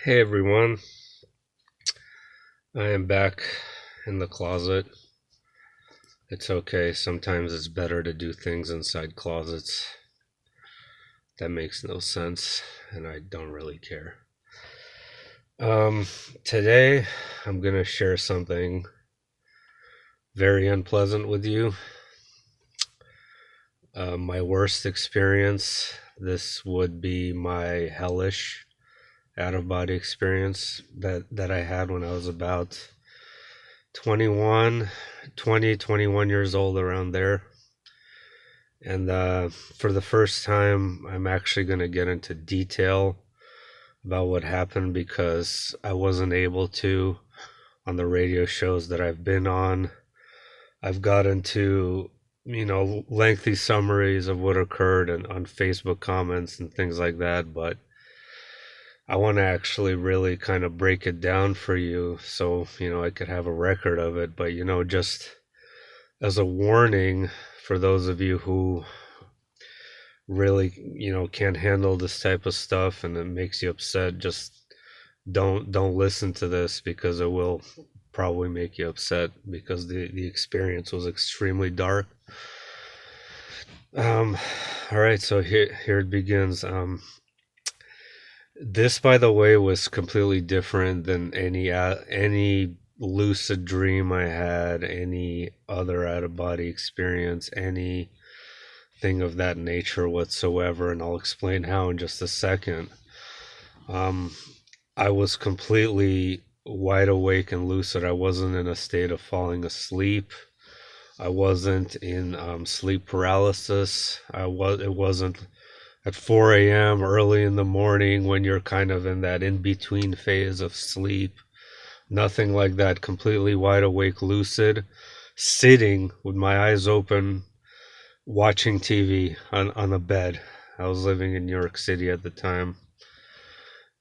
Hey everyone, I am back in the closet. It's okay, sometimes it's better to do things inside closets. That makes no sense, and I don't really care. Today I'm gonna share something very unpleasant with you. My worst experience. This would be my hellish out of body experience that I had when I was about 21 years old, around there. And for the first time, I'm actually going to get into detail about what happened, because I wasn't able to on the radio shows that I've been on. I've got into, lengthy summaries of what occurred and on Facebook comments and things like that, but I want to actually really kind of break it down for you so, I could have a record of it. But, just as a warning for those of you who really, can't handle this type of stuff and it makes you upset, just don't listen to this, because it will probably make you upset, because the experience was extremely dark. Um, all right, so here it begins. This, by the way, was completely different than any lucid dream I had, any other out of body experience, anything of that nature whatsoever, and I'll explain how in just a second. Um, I was completely wide awake and lucid. I wasn't in a state of falling asleep. I wasn't in sleep paralysis. It wasn't at 4 a.m. early in the morning when you're kind of in that in between phase of sleep. Nothing like that. Completely wide awake, lucid, sitting with my eyes open, watching TV on a bed. I was living in New York City at the time.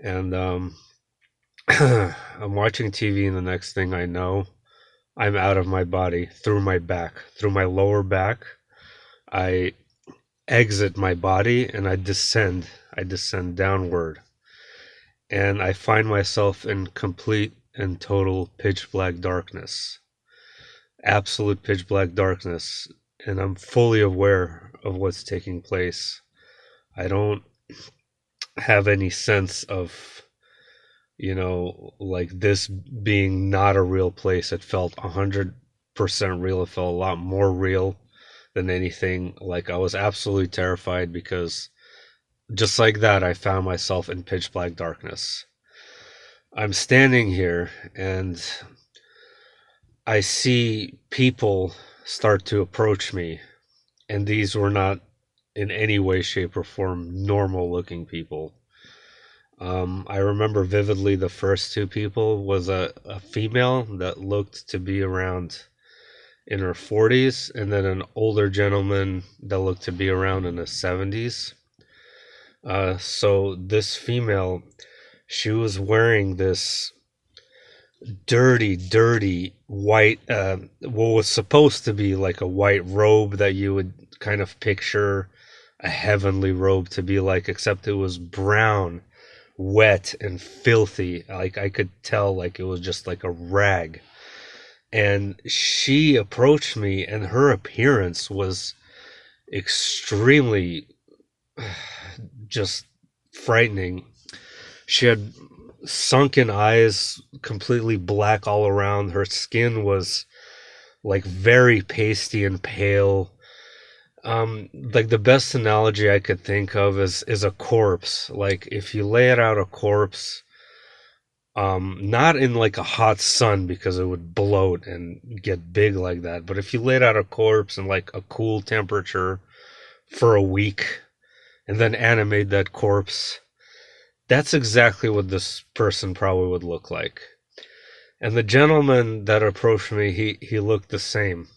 And I'm watching TV, and the next thing I know, I'm out of my body, through my back, through my lower back. I exit my body and I descend. I descend downward. And I find myself in complete and total pitch black darkness. Absolute pitch black darkness. And I'm fully aware of what's taking place. I don't have any sense of, like this being not a real place. It felt 100% real. It felt a lot more real than anything. Like, I was absolutely terrified, because just like that, I found myself in pitch black darkness. I'm standing here and I see people start to approach me, and these were not in any way, shape, or form normal looking people. I remember vividly the first two people was a female that looked to be around in her 40s, and then an older gentleman that looked to be around in his 70s. So this female, she was wearing this dirty white, what was supposed to be like a white robe that you would kind of picture a heavenly robe to be like, except it was brown, wet, and filthy. Like, I could tell, like, it was just like a rag. And she approached me, and her appearance was extremely just frightening. She had sunken eyes, completely black all around. Her skin was like very pasty and pale. Like, the best analogy I could think of is a corpse. Like, if you lay it out a corpse, not in like a hot sun, because it would bloat and get big like that, but if you laid out a corpse in like a cool temperature for a week and then animate that corpse, that's exactly what this person probably would look like. And the gentleman that approached me, he looked the same.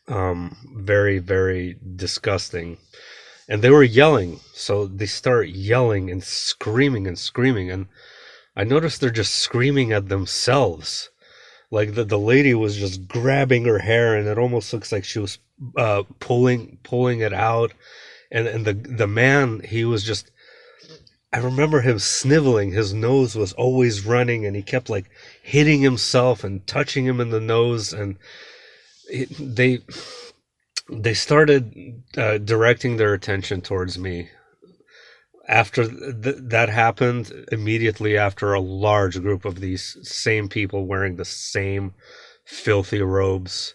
Very, very disgusting. And they were yelling. So they start yelling and screaming and screaming. And I noticed they're just screaming at themselves. Like, the lady was just grabbing her hair, and it almost looks like she was pulling it out. And the man, he was just I remember him sniveling. His nose was always running, and he kept like hitting himself and touching him in the nose. And it, they started directing their attention towards me. After that happened, immediately after, a large group of these same people wearing the same filthy robes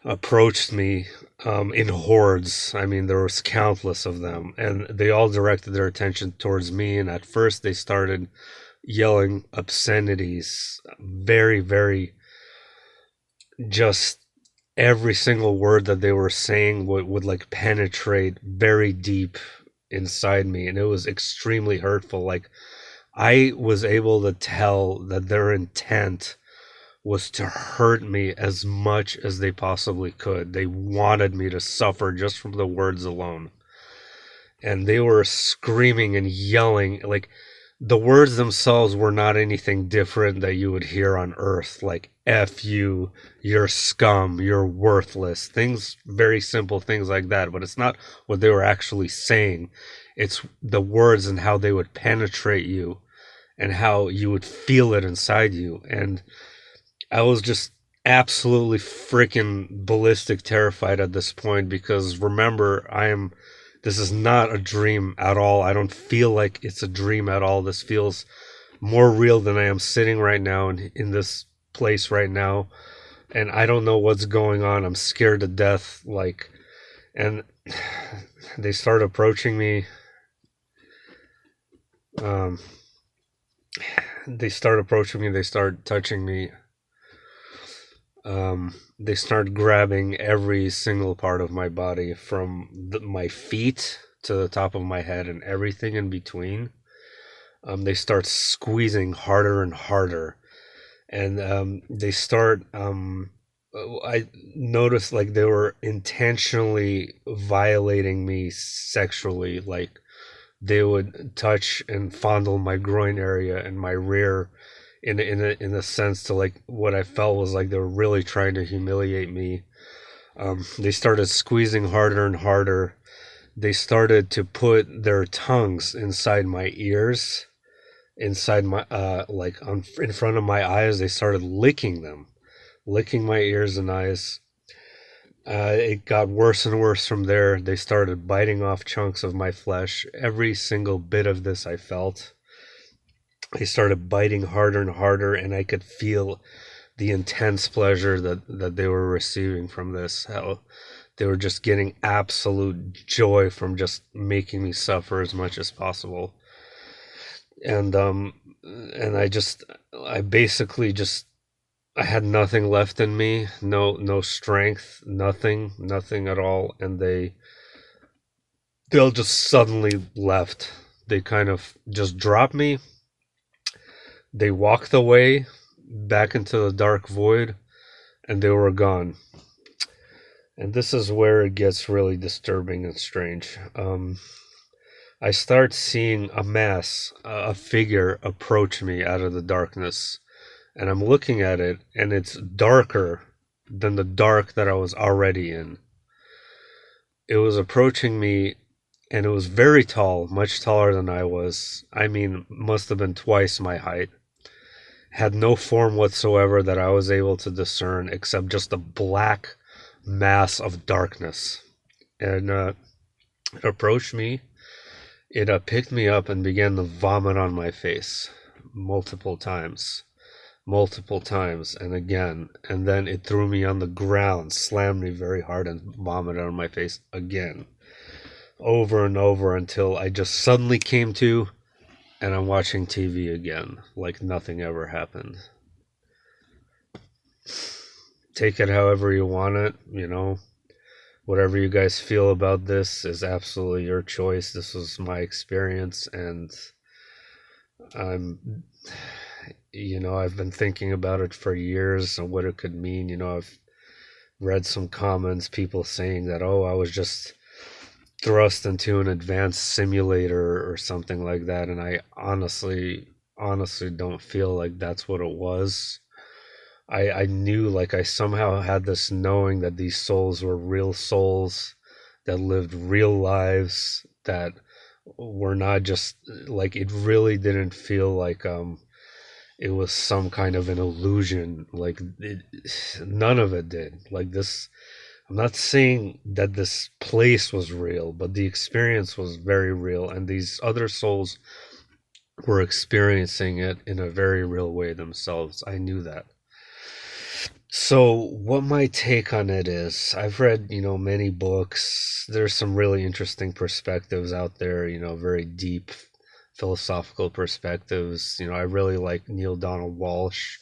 approached me in hordes. I mean, there was countless of them, and they all directed their attention towards me. And at first, they started yelling obscenities, very, very, just every single word that they were saying would like penetrate very deep inside me, and it was extremely hurtful. Like, I was able to tell that their intent was to hurt me as much as they possibly could. They wanted me to suffer just from the words alone. And they were screaming and yelling. Like, the words themselves were not anything different that you would hear on Earth, like F you, you're scum, you're worthless. Things, very simple things like that. But it's not what they were actually saying. It's the words and how they would penetrate you and how you would feel it inside you. And I was just absolutely freaking ballistic terrified at this point, because remember, this is not a dream at all. I don't feel like it's a dream at all. This feels more real than I am sitting right now in this place right now. And I don't know what's going on. I'm scared to death. Like, and they start approaching me. They start approaching me. They start touching me. They start grabbing every single part of my body, from my feet to the top of my head and everything in between. They start squeezing harder and harder, and they start. I noticed like they were intentionally violating me sexually. Like, they would touch and fondle my groin area and my rear, in a sense, to like what I felt was like they were really trying to humiliate me. They started squeezing harder and harder. They started to put their tongues inside my ears, inside my in front of my eyes. They started licking them, licking my ears and eyes. It got worse and worse from there. They started biting off chunks of my flesh. Every single bit of this I felt. They started biting harder and harder, and I could feel the intense pleasure that they were receiving from this. How they were just getting absolute joy from just making me suffer as much as possible. And I basically just, I had nothing left in me, no strength, nothing at all. And they'll just suddenly left. They kind of just dropped me. They walked away back into the dark void, and they were gone. And this is where it gets really disturbing and strange. I start seeing a mass, a figure approach me out of the darkness. And I'm looking at it, and it's darker than the dark that I was already in. It was approaching me, and it was very tall, much taller than I was. I mean, must have been twice my height. Had no form whatsoever that I was able to discern, except just a black mass of darkness. And it approached me. It picked me up and began to vomit on my face multiple times, and again. And then it threw me on the ground, slammed me very hard, and vomited on my face again, over and over, until I just suddenly came to, and I'm watching TV again, like nothing ever happened. Take it however you want it, whatever you guys feel about this is absolutely your choice. This was my experience, and I've been thinking about it for years and what it could mean. I've read some comments, people saying that, oh, I was just thrust into an advanced simulator or something like that, and I honestly don't feel like that's what it was. I knew, like, I somehow had this knowing that these souls were real souls that lived real lives, that were not just like, it really didn't feel like it was some kind of an illusion. Like none of it did. Like this, I'm not saying that this place was real, but the experience was very real, and these other souls were experiencing it in a very real way themselves. I knew that. So, what my take on it is, I've read, many books. There's some really interesting perspectives out there, very deep philosophical perspectives. I really like Neil Donald Walsh.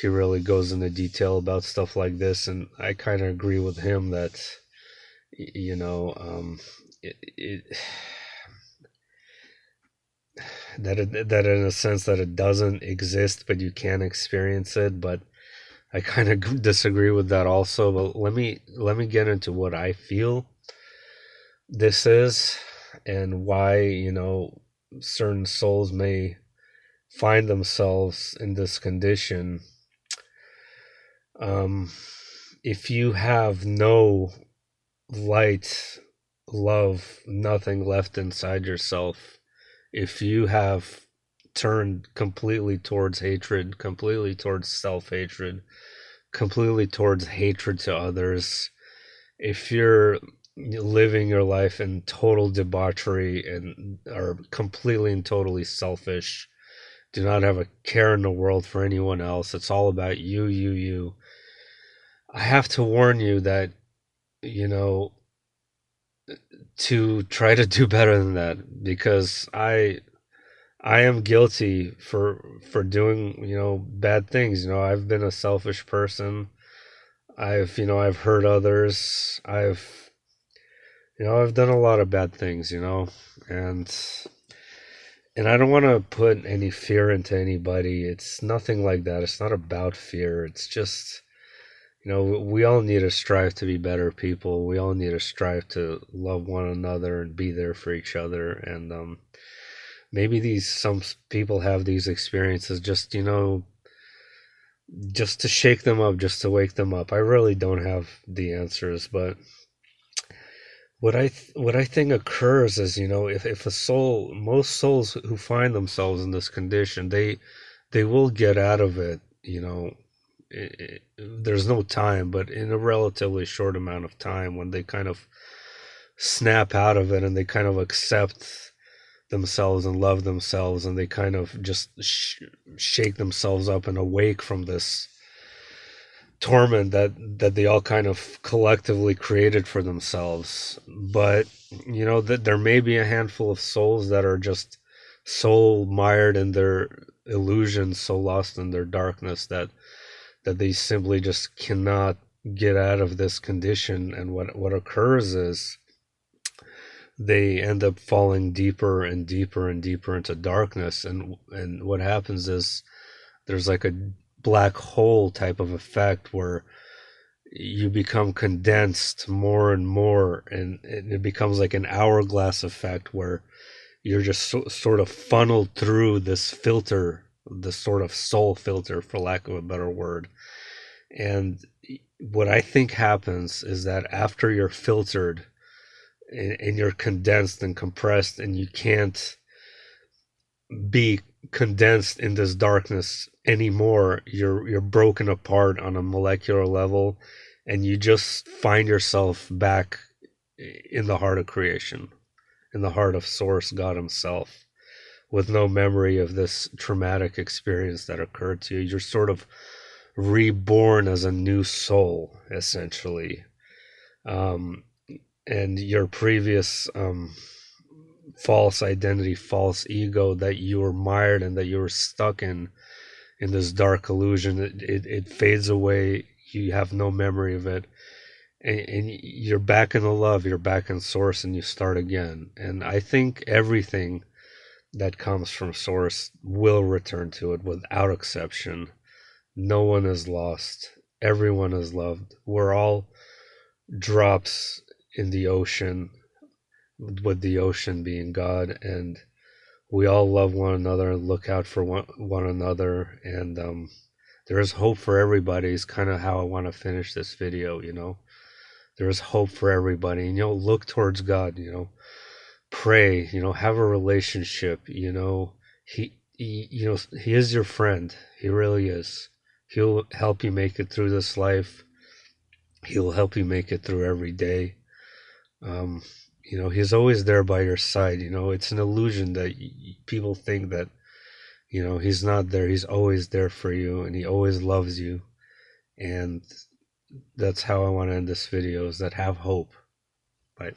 He really goes into detail about stuff like this, and I kind of agree with him that, you know, it that in a sense that it doesn't exist, but you can experience it. But I kind of disagree with that also. But let me get into what I feel this is, and why certain souls may find themselves in this condition. Um, if you have no light, love, nothing left inside yourself, if you have turned completely towards hatred, completely towards self hatred, completely towards hatred to others, if you're living your life in total debauchery and are completely and totally selfish, do not have a care in the world for anyone else, it's all about you, you, you. I have to warn you that, you know, to try to do better than that, because I am guilty for doing, bad things. I've been a selfish person. I've hurt others. I've done a lot of bad things, and I don't want to put any fear into anybody. It's nothing like that. It's not about fear. It's just, we all need to strive to be better people. We all need to strive to love one another and be there for each other. And maybe some people have these experiences just, just to shake them up, just to wake them up. I really don't have the answers, but what I think occurs is, if a soul, most souls who find themselves in this condition, they will get out of it. There's no time, but in a relatively short amount of time, when they kind of snap out of it and they kind of accept themselves and love themselves, and they kind of just shake themselves up and awake from this torment that they all kind of collectively created for themselves. But that there may be a handful of souls that are just so mired in their illusions, so lost in their darkness, that they simply just cannot get out of this condition. And what occurs is they end up falling deeper and deeper and deeper into darkness, and what happens is there's like a black hole type of effect where you become condensed more and more, and it becomes like an hourglass effect where you're just sort of funneled through this filter, this sort of soul filter, for lack of a better word. And what I think happens is that after you're filtered and you're condensed and compressed, and you can't be condensed in this darkness anymore, you're broken apart on a molecular level, and you just find yourself back in the heart of creation, in the heart of Source, God himself, with no memory of this traumatic experience that occurred to you. You're sort of reborn as a new soul, essentially. And your previous false identity, false ego that you were mired and that you were stuck in this dark illusion, it fades away. You have no memory of it, and you're back in the love, you're back in Source, and you start again. And I think everything that comes from Source will return to it without exception. No one is lost, everyone is loved. We're all drops in the ocean, with the ocean being God, and we all love one another and look out for one another. And there is hope for everybody is kind of how I want to finish this video. There is hope for everybody, and look towards God. pray, have a relationship, he is your friend. He really is. He'll help you make it through this life. He'll help you make it through every day. Um, he's always there by your side. It's an illusion that people think that, he's not there. He's always there for you, and he always loves you. And that's how I want to end this video, is that have hope. Bye.